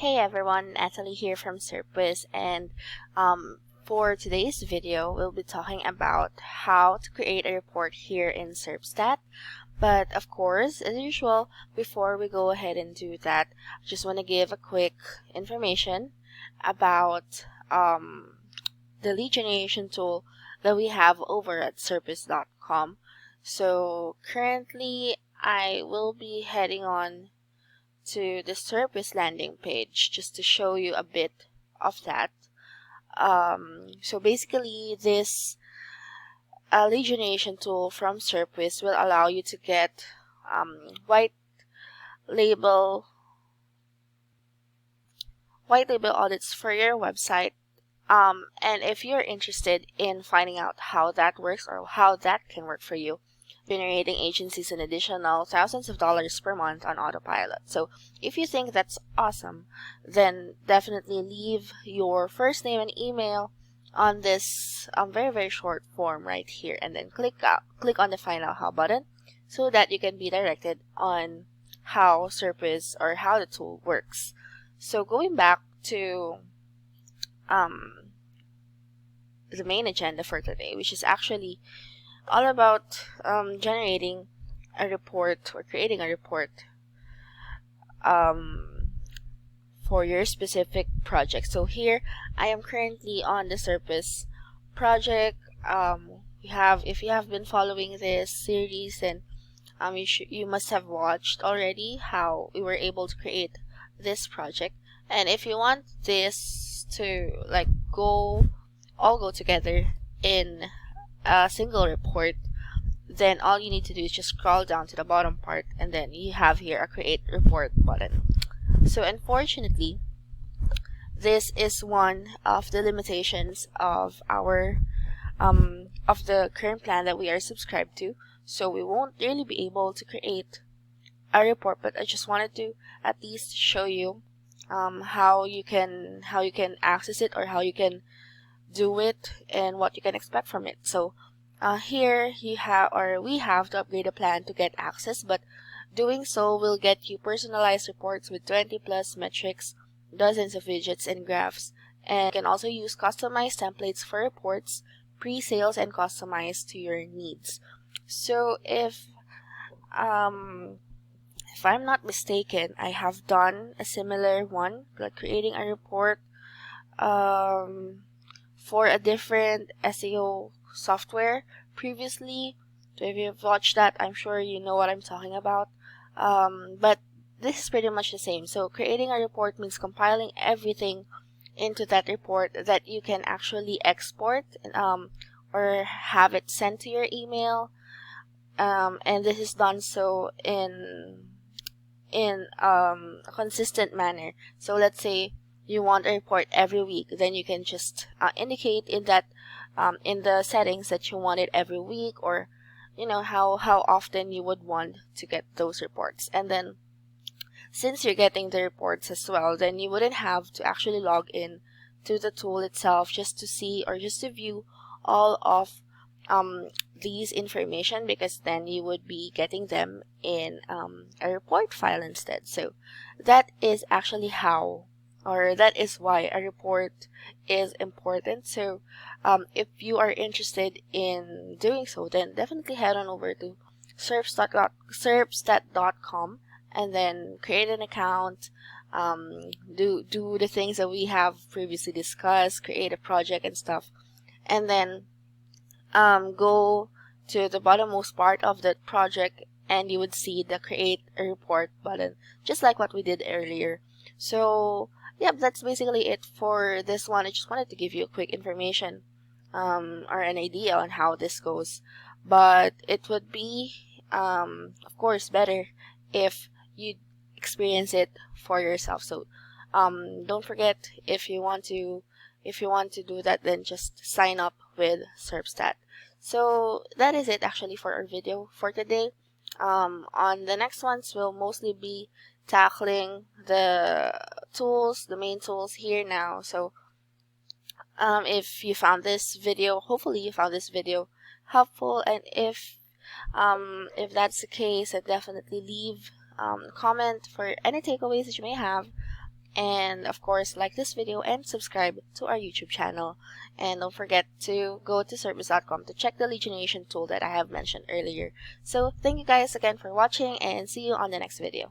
Hey everyone, Natalie here from Serpstat, and for today's video, we'll be talking about how to create a report here in Serpstat. But of course, as usual, before we go ahead and do that, I just want to give a quick information about the lead generation tool that we have over at Serpstat.com. So currently, I will be heading on to the Serpstat landing page just to show you a bit of that. So basically, this lead generation tool from Serpstat will allow you to get white label audits for your website. And if you're interested in finding out how that works or how that can work for you, generating agencies an additional thousands of dollars per month on autopilot. So if you think that's awesome, then definitely leave your first name and email on this very short form right here, and then click on the Find Out How button so that you can be directed on how Serpstat or how the tool works. So going back to the main agenda for today, which is actually all about generating a report or creating a report for your specific project. So here I am currently on the Serpstat project. If you have been following this series, then you must have watched already how we were able to create this project. And if you want this to all go together in a single report, then all you need to do is just scroll down to the bottom part, and then you have here a create report button. So unfortunately, this is one of the limitations of our of the current plan that we are subscribed to. So we won't really be able to create a report, but I just wanted to at least show you how you can access it, or how you can do it, and what you can expect from it. So here we have to upgrade a plan to get access, but doing so will get you personalized reports with 20 plus metrics, dozens of widgets and graphs, and you can also use customized templates for reports, pre-sales, and customized to your needs. So if I'm not mistaken, I have done a similar one, like creating a report for a different SEO software previously. So if you've watched that, I'm sure you know what I'm talking about. But this is pretty much the same. So creating a report means compiling everything into that report that you can actually export or have it sent to your email. And this is done so in a consistent manner. So let's say you want a report every week, then you can just indicate in that in the settings that you want it every week, or how often you would want to get those reports. And then since you're getting the reports as well, then you wouldn't have to actually log in to the tool itself just to see or just to view all of these information, because then you would be getting them in a report file instead. So that is actually that is why a report is important. So if you are interested in doing so, then definitely head on over to serpstat.com and then create an account, do the things that we have previously discussed, create a project and stuff, and then go to the bottommost part of that project, and you would see the create a report button, just like what we did earlier. So yep, that's basically it for this one. I just wanted to give you a quick information or an idea on how this goes, but it would be of course better if you experience it for yourself. So don't forget, if you want to do that, then just sign up with Serpstat. So that is it actually for our video for today. On the next ones, we'll mostly be tackling the main tools here now. So if you found this video, hopefully you found this video helpful, and if that's the case, then definitely leave a comment for any takeaways that you may have, And of course, like this video and subscribe to our YouTube channel. And don't forget to go to Serpstat.com to check the legionation tool that I have mentioned earlier. So thank you guys again for watching, and see you on the next video.